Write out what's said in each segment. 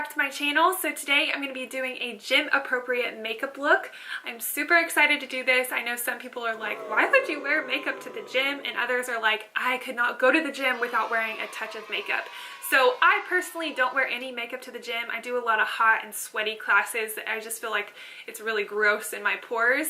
back to my channel. So today I'm going to be doing a gym appropriate makeup look. I'm super excited to do this. I know some people are like, why would you wear makeup to the gym? And others are like, I could not go to the gym without wearing a touch of makeup. So I personally don't wear any makeup to the gym. I do a lot of hot and sweaty classes. I just feel like it's really gross in my pores.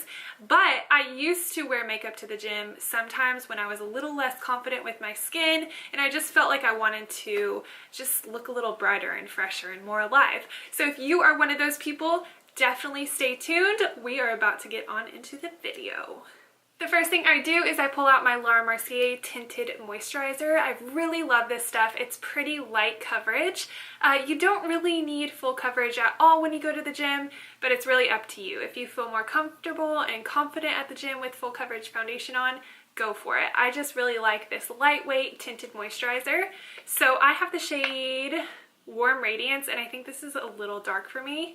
But I used to wear makeup to the gym sometimes when I was a little less confident with my skin, and I just felt like I wanted to just look a little brighter and fresher and more alive. So if you are one of those people, definitely stay tuned. We are about to get on into the video. The first thing I do is I pull out my Mercier Tinted Moisturizer. I really love this stuff. It's pretty light coverage. You don't really need full coverage at all when you go to the gym, but it's really up to you. If you feel more comfortable and confident at the gym with full coverage foundation on, go for it. I just really like this lightweight tinted moisturizer. So I have the shade Warm Radiance, and I think this is a little dark for me,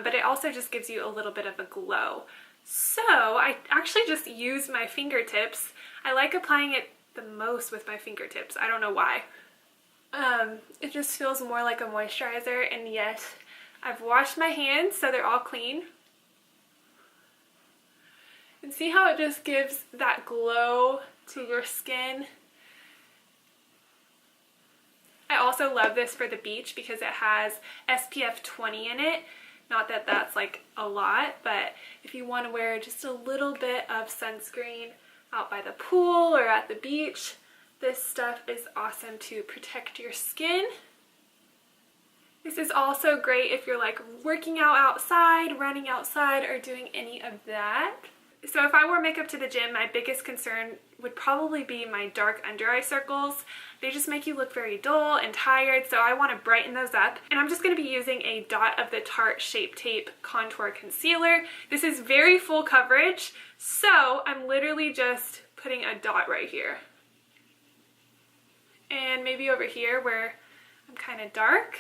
but it also just gives you a little bit of a glow. So I actually just use my fingertips. I like applying it the most with my fingertips. I don't know why. It just feels more like a moisturizer, and yet I've washed my hands so they're all clean. And see how it just gives that glow to your skin? I also love this for the beach because it has SPF 20 in it. Not that that's like a lot, but if you want to wear just a little bit of sunscreen out by the pool or at the beach, this stuff is awesome to protect your skin. This is also great if you're like working out outside, running outside, or doing any of that. So if I wore makeup to the gym, my biggest concern would probably be my dark under eye circles. They just make you look very dull and tired, so I want to brighten those up. And I'm just going to be using a dot of the Tarte Shape Tape Contour Concealer. This is very full coverage, so I'm literally just putting a dot right here. And maybe over here where I'm kind of dark.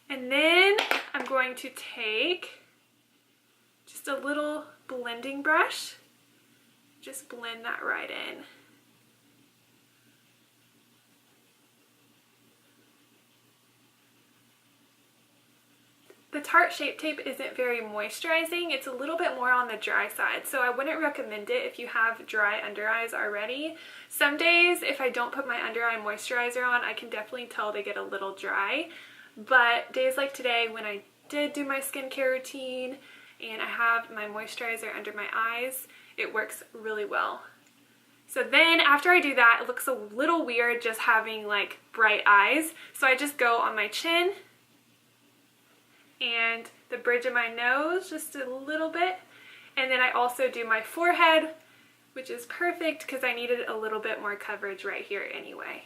And then I'm going to take just a little blending brush, just blend that right in. The Tarte Shape Tape isn't very moisturizing. It's a little bit more on the dry side, so I wouldn't recommend it if you have dry under eyes already. Some days, if I don't put my under eye moisturizer on, I can definitely tell they get a little dry. But days like today, when I did do my skincare routine and I have my moisturizer under my eyes, it works really well. So then after I do that, it looks a little weird just having like bright eyes. So I just go on my chin and the bridge of my nose just a little bit. And then I also do my forehead, which is perfect because I needed a little bit more coverage right here anyway.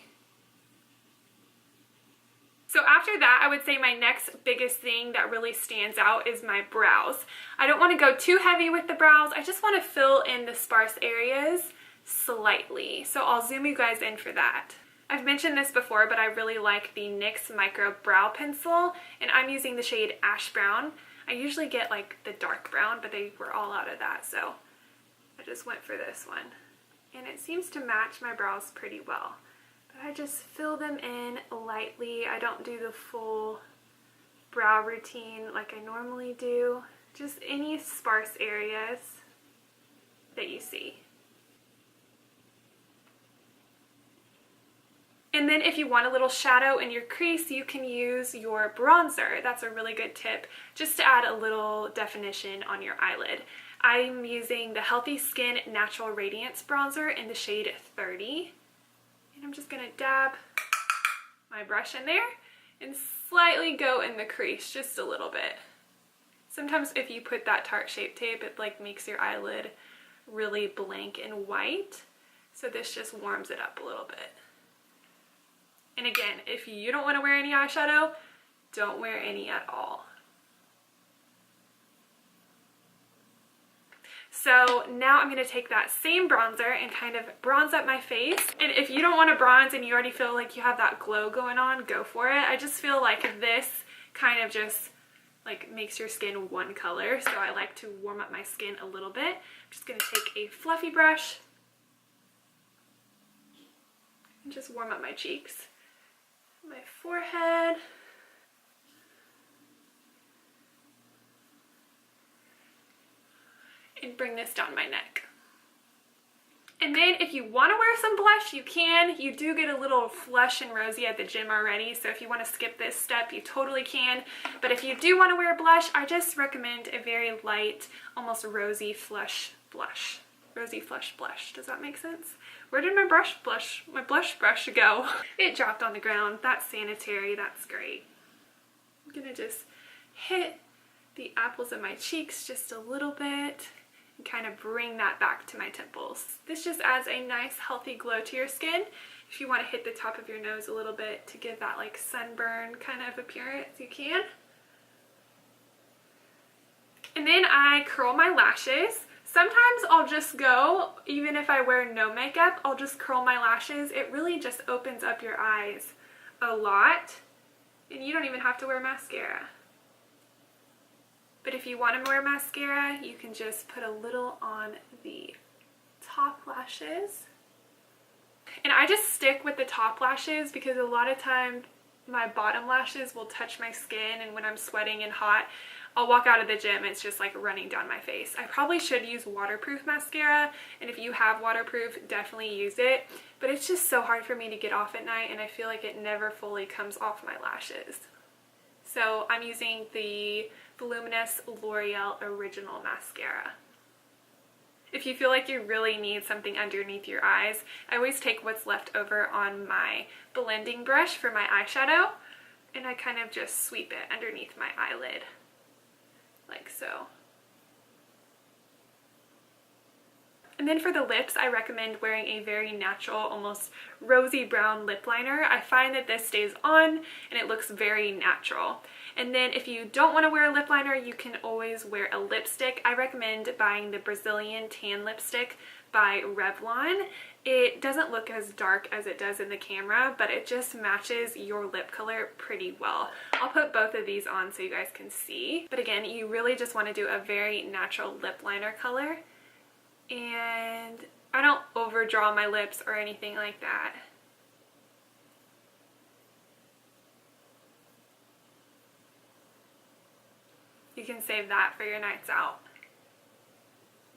So after that, I would say my next biggest thing that really stands out is my brows. I don't want to go too heavy with the brows. I just want to fill in the sparse areas slightly. So I'll zoom you guys in for that. I've mentioned this before, but I really like the NYX Micro Brow Pencil, and I'm using the shade Ash Brown. I usually get like the dark brown, but they were all out of that, so I just went for this one. And it seems to match my brows pretty well. I just fill them in lightly. I don't do the full brow routine like I normally do. Just any sparse areas that you see. And then if you want a little shadow in your crease, you can use your bronzer. That's a really good tip, just to add a little definition on your eyelid. I'm using the Healthy Skin Natural Radiance Bronzer in the shade 30. And I'm just going to dab my brush in there and slightly go in the crease just a little bit. Sometimes if you put that Tarte Shape Tape, it like makes your eyelid really blank and white. So this just warms it up a little bit. And again, if you don't want to wear any eyeshadow, don't wear any at all. So now I'm going to take that same bronzer and kind of bronze up my face. And if you don't want to bronze and you already feel like you have that glow going on, go for it. I just feel like this kind of just like makes your skin one color. So I like to warm up my skin a little bit. I'm just going to take a fluffy brush and just warm up my cheeks, my forehead, and bring this down my neck. And then if you want to wear some blush, you can. You do get a little flush and rosy at the gym already, so if you want to skip this step, you totally can. But if you do want to wear blush, I just recommend a very light, almost rosy flush blush. Rosy flush blush. Does that make sense? Where did my blush brush go? It dropped on the ground. That's sanitary. That's great. I'm gonna just hit the apples of my cheeks just a little bit and kind of bring that back to my temples. This just adds a nice healthy glow to your skin. If you want to hit the top of your nose a little bit to give that like sunburn kind of appearance, you can. And then I curl my lashes. Sometimes I'll just go, even if I wear no makeup, I'll just curl my lashes. It really just opens up your eyes a lot, and you don't even have to wear mascara. But if you want to wear mascara, you can just put a little on the top lashes. And I just stick with the top lashes because a lot of time my bottom lashes will touch my skin, and when I'm sweating and hot, I'll walk out of the gym, it's just like running down my face. I probably should use waterproof mascara, and if you have waterproof, definitely use it. But it's just so hard for me to get off at night, and I feel like it never fully comes off my lashes. So I'm using the Voluminous L'Oreal Original Mascara. If you feel like you really need something underneath your eyes, I always take what's left over on my blending brush for my eyeshadow, and I kind of just sweep it underneath my eyelid. Like so. And then for the lips, I recommend wearing a very natural, almost rosy brown lip liner. I find that this stays on and it looks very natural. And then if you don't want to wear a lip liner, you can always wear a lipstick. I recommend buying the Brazilian Tan Lipstick by Revlon. It doesn't look as dark as it does in the camera, but it just matches your lip color pretty well. I'll put both of these on so you guys can see. But again, you really just want to do a very natural lip liner color. And I don't overdraw my lips or anything like that. You can save that for your nights out.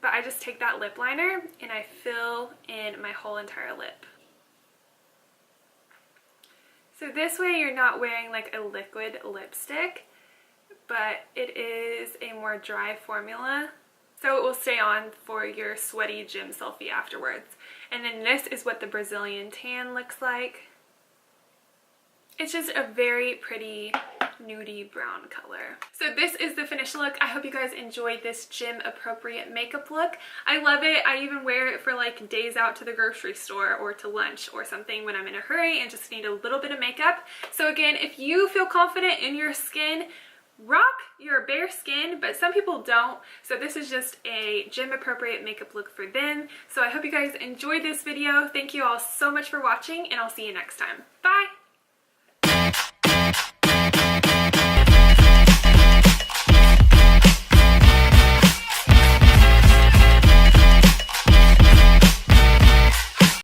But I just take that lip liner and I fill in my whole entire lip. So this way you're not wearing like a liquid lipstick, but it is a more dry formula. So it will stay on for your sweaty gym selfie afterwards. And then this is what the Brazilian Tan looks like. It's just a very pretty nudie brown color. So this is the finished look. I hope you guys enjoyed this gym appropriate makeup look. I love it. I even wear it for like days out to the grocery store or to lunch or something when I'm in a hurry and just need a little bit of makeup. So again, if you feel confident in your skin, rock your bare skin, but some people don't. So this is just a gym appropriate makeup look for them. So I hope you guys enjoyed this video. Thank you all so much for watching, and I'll see you next time. Bye!